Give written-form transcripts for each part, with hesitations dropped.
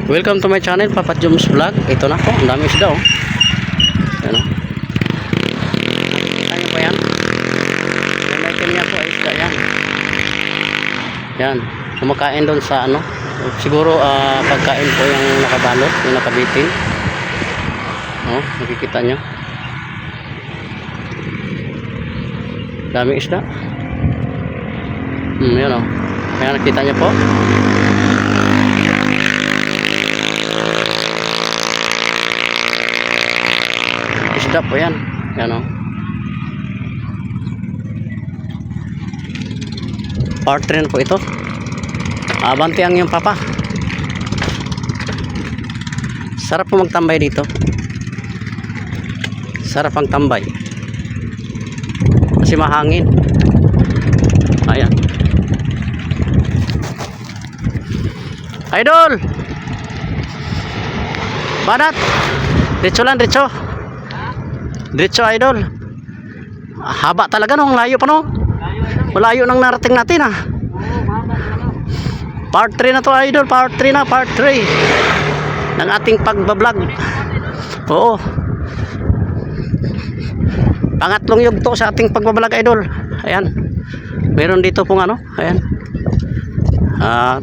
Welcome to my channel, Papa Joms Vlog. Ito na po, ang dami isda oh. Yan oh. Nakikita nyo pa yan? Yan ay kanya po ay isda yan. Yan, kumakain doon sa ano. Siguro pagkain po yung nakabalot, yung nakabitin. Oh, nakikita nyo. Dami isda. Yan oh. Kaya nakita nyo po. Isda po yan. Yan o. Part 3 po ito. Abanti ang yung papa. Sarap po magtambay dito. Sarap ang tambay. Kasi mahangin. Ayan. Idol! Banat! Diretso lang, diretso. Diretso idol. Haba talaga no, layo pa no. Malayo nang narating natin ah. Part 3 na to idol, part 3 na, part 3 ng ating pagbablog. Oo. Pangatlong yugto sa ating pagbablog idol. Ayan. Meron dito pong ano, ayan.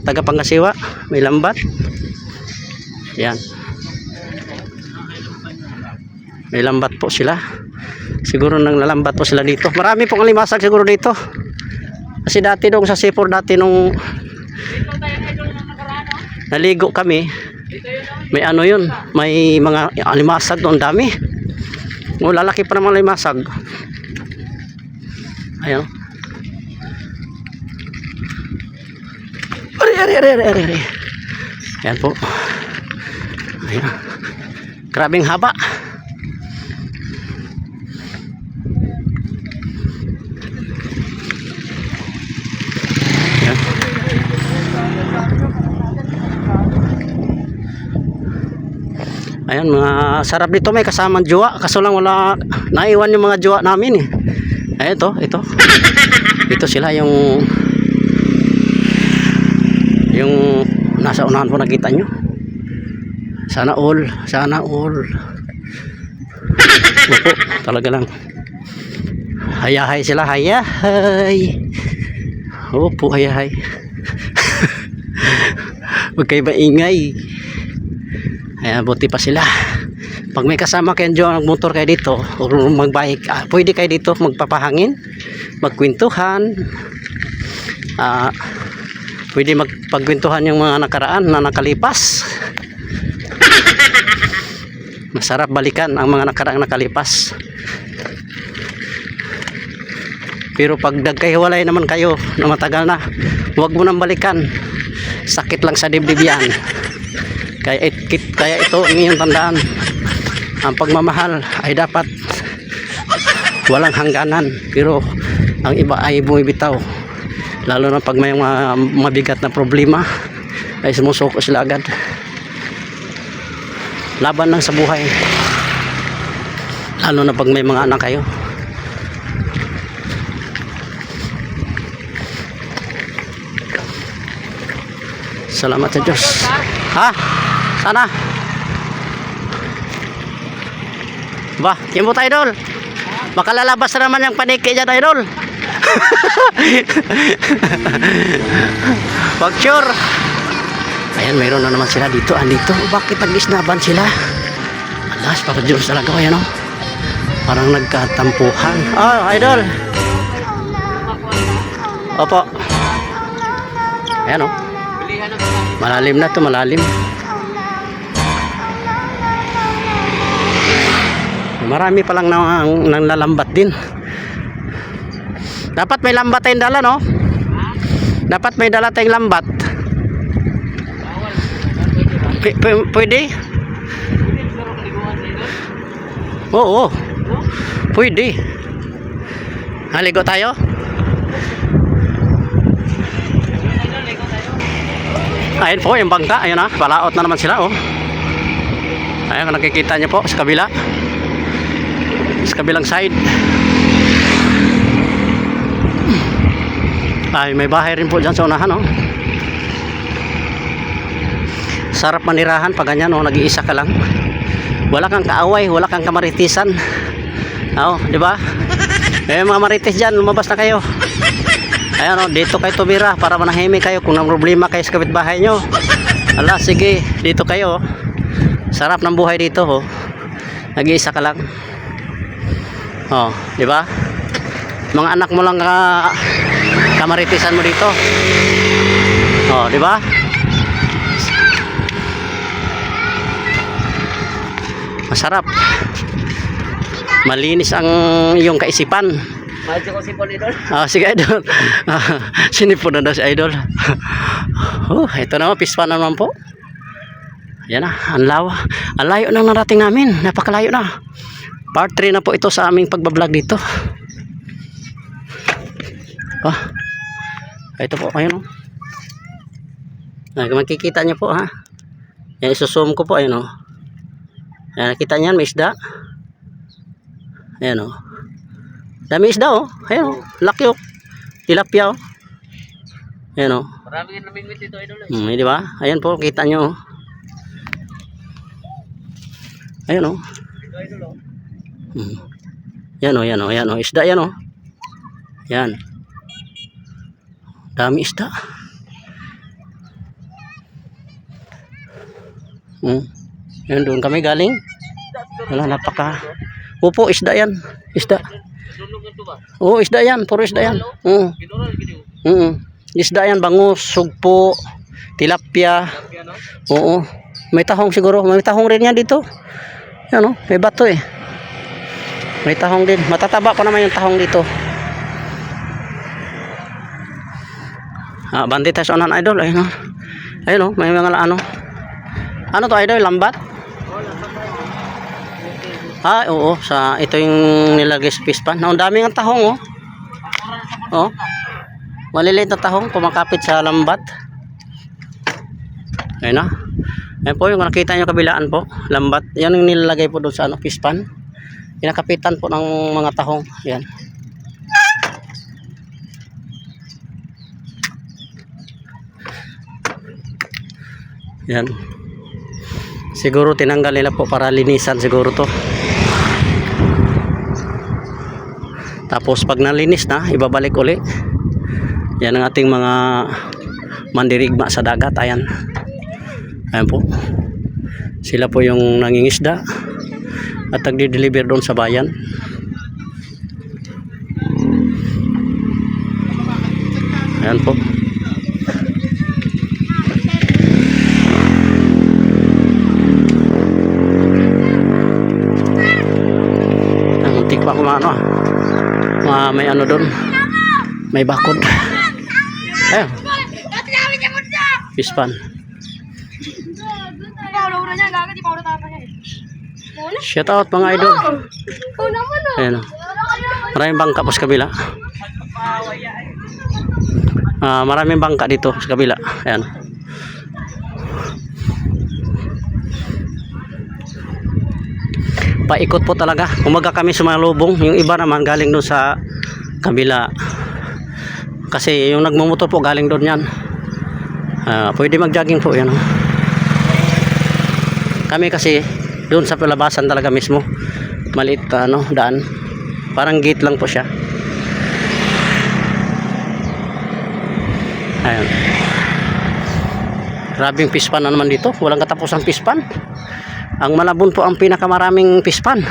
Taga Pangasiwa, may lambat. Ayan. May lambat po sila. Siguro nang lalambat po sila dito. Marami pong limasag siguro dito. Kasi dati doon sa C4 dati nung naligo kami, may ano yun, may mga limasag doon, dami. O lalaki pa naman limasag. Ayan. Ari. Ayan po. Ayan. Grabing haba. Ayan, mga sarap dito, may kasamang jowa. Kaso lang wala, naiwan yung mga jowa namin eh. Ayan ito. Ito sila yung nasa unahan po, nakita nyo. Sana all. Opo, talaga lang. Hayahay sila, hayahay. Opo, hayahay. Huwag kayo maingay. Ayan, buti pa sila. Pag may kasama kayo dyan, magmotor kayo dito o magbike, pwede kayo dito magpapahangin, magkwentuhan, pwede magpagkwentuhan yung mga nakaraan na nakalipas. Masarap balikan ang mga nakaraang nakalipas. Pero pag nagkahiwalay naman kayo na matagal na, huwag mo nang balikan. Sakit lang sa dibdib yan. Kaya ito ang iyong tandaan. Ang pagmamahal ay dapat walang hangganan, pero ang iba ay bumibitaw. Lalo na pag may mga mabigat na problema ay sumusuko sila agad. Laban lang sa buhay. Lalo na pag may mga anak kayo. Salamat sa Diyos. Ha? Sana. Ba, kimbo tayo idol. Baka lalabas na naman yung paniki dyan idol. Wag sure. Ayan, mayroon na naman sila dito. Andito. Bakit nag-isnaban sila? Alas, para Diyos talaga. Ayan o. Parang nagkatampuhan. Oh, idol. Opo. Ayan o. Malalim na to, malalim. Marami pa lang nang lalambat din. Dapat may lambat tayong dala, no? Dapat may dala tayong lambat. Pwede? Oo. Pwede. Haligo tayo? Ayun po yung bangka. Ayun na, palaot na naman sila, oh. Ayun, nakikita nyo po sa kabila. Sa kabilang side. Ay, may bahay rin po dyan sa unahan, oh. Sarap manirahan pag ganyan, oh, nag-iisa ka lang. Wala kang kaaway, wala kang kamaritisan. Oh, di ba? Eh mga marites dyan, lumabas na kayo. Ayan, oh, dito kayo tumira para manahimik kayo kung ang problema kayo sa kapitbahay nyo. Ala, sige, dito kayo. Sarap ng buhay dito, oh. Nag-iisa ka lang. Oh, di ba? Mga anak mo lang kamaritisan mo dito. Oh, di ba? Masarap. Malinis ang iyong kaisipan. Medyo ko sipon, idol. Ah, sige, idol. Sinipon na daw si idol. Oh, ito naman, pispan naman po. Yan na, ang lawa. Ang layo na narating namin. Napakalayo na. Part 3 na po ito sa aming pagbablog dito. Oh, ito po, ayun, oh. Makikita niyo po, ha. Yan, isuzoom ko po, ayun, oh. Yan, nakita niyan, may isda. Ayan, oh. Dami isda, oh. Ayan, oh. Laki, oh. Tilapia, oh. Ayan, oh. Marami namingwit dito, idol. Di ba? Ayan po, kita nyo, oh. Ayan, oh. Ito, idol, oh. Yan, oh, yan, oh. Yan, oh. Isda, yan, oh. Yan. Dami isda. Yan, doon kami galing. Wala, napaka. Opo, isda yan. Isda. Oo, isda yan. Puro isda yan. Isda yan, bangus, sugpo, tilapia. Oo. May tahong siguro. May tahong rin yan dito. Yan, oh. May bato, eh. May tahong din. Matataba pa naman yung tahong dito. Bandi tayo sa unan, idol. Ayun, oh. Ayun, oh. May mga ano. Ano to, idol? Lambat? Ah, oo, sa ito yung nilagay sa pispan. Ang dami ng tahong, oh. Oh. Maliliit na tahong kumakapit sa lambat. Ayun na. Ayun po yung nakita nyo kabilaan po, lambat. Yan yung nilalagay po doon sa ano, pispan. Kinakapitan po ng mga tahong. Yan. Yan. Siguro tinanggal nila po para linisan siguro to. Tapos pag nalinis na, ibabalik uli. Yan ang ating mga mandirigma sa dagat. Ayan. Ayan po. Sila po yung nangingisda at nagdi-deliver doon sa bayan. Ayan po. Muntik pa kumano, may ano doon, may bakod. Ayun, pispan. Shout out mga idol. Ayun, maraming bangka po sa kabila. Maraming bangka dito sa kabila. Ayan. Paikot po talaga. Umaga kami sumalubong. Yung iba naman galing doon sa kabila. Kasi yung nagmumotor po galing doon yan. Pwede mag-jogging po yan. Kami kasi doon sa palabasan talaga mismo. Maliit daan. Parang gate lang po siya. Ayun. Grabing pispan na naman dito. Walang katapusang pispan. Ang Malabon po ang pinakamaraming pispan.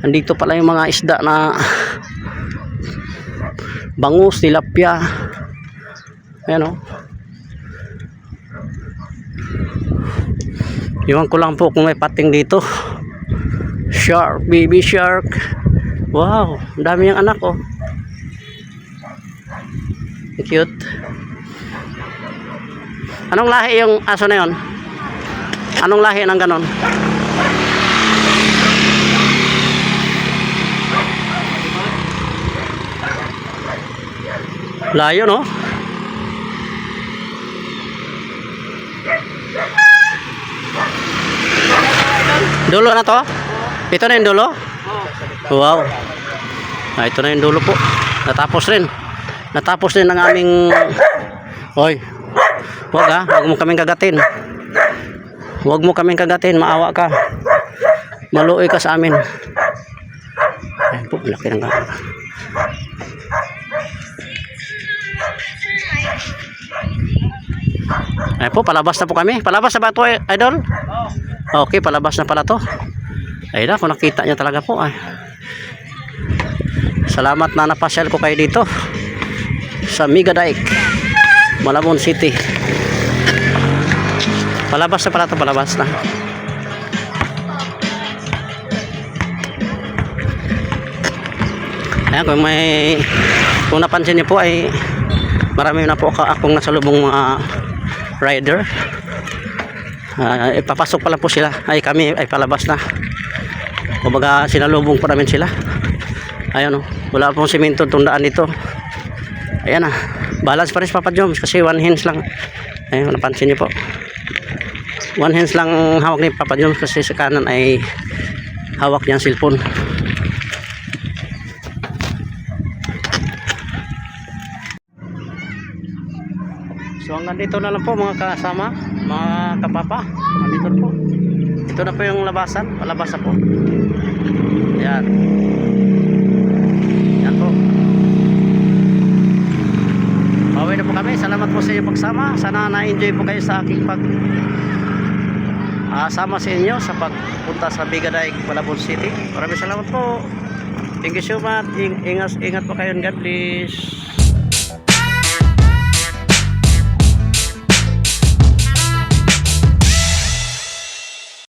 Andito pala yung mga isda na bangus, tilapia. Ayan, oh. Iwan ko lang po kung may pating dito. Shark, baby shark. Wow, dami yung anak, oh. Cute. Anong lahi yung aso na yun? Anong lahi ng ganon? Layo, no? Dulo na to? Ito na yung dulo? Wow. Ito na yung dulo po. Natapos rin. Natapos din ang aming... Hoy. Huwag ha. Huwag mo kaming gagatin. Huwag mo kaming kagatin, maawa ka. Maluoy ka sa amin. Ayan po, laki ng kamera. Ayan po, palabas na po kami. Palabas na ba ito, idol? Okay, palabas na pala to. Ayun na, kung nakita niya talaga po. Ay. Salamat na napasyal ko kayo dito sa Migadike, Malabon City. Palabas na pala to, palabas na. Ayan, kung napansin niyo po ay marami na po akong nasalubong mga rider. Ipapasok pa lang po sila, ay kami ay palabas na. Kumbaga sinalubong pa namin sila. Ayun, wala pong simento itong daan dito. Ayan na, balance pa rin sa Papa Joms kasi one hands lang. Ayun, napansin niyo po, one hands lang hawak ni Papa Joms kasi sa kanan ay hawak niya ang cellphone. So hanggang dito na lang po mga kasama, mga kapapa. Nandito na po. Ito na po yung labasan, palabas na po. Ayan. Yan po. Pauwi na po kami. Salamat po sa inyong pagsama. Sana na-enjoy po kayo sa aking sama sa inyo sa pagpunta sa Migadike, Malabon City. Maraming salamat po. Thank you so much. Ingat po kayo. God bless.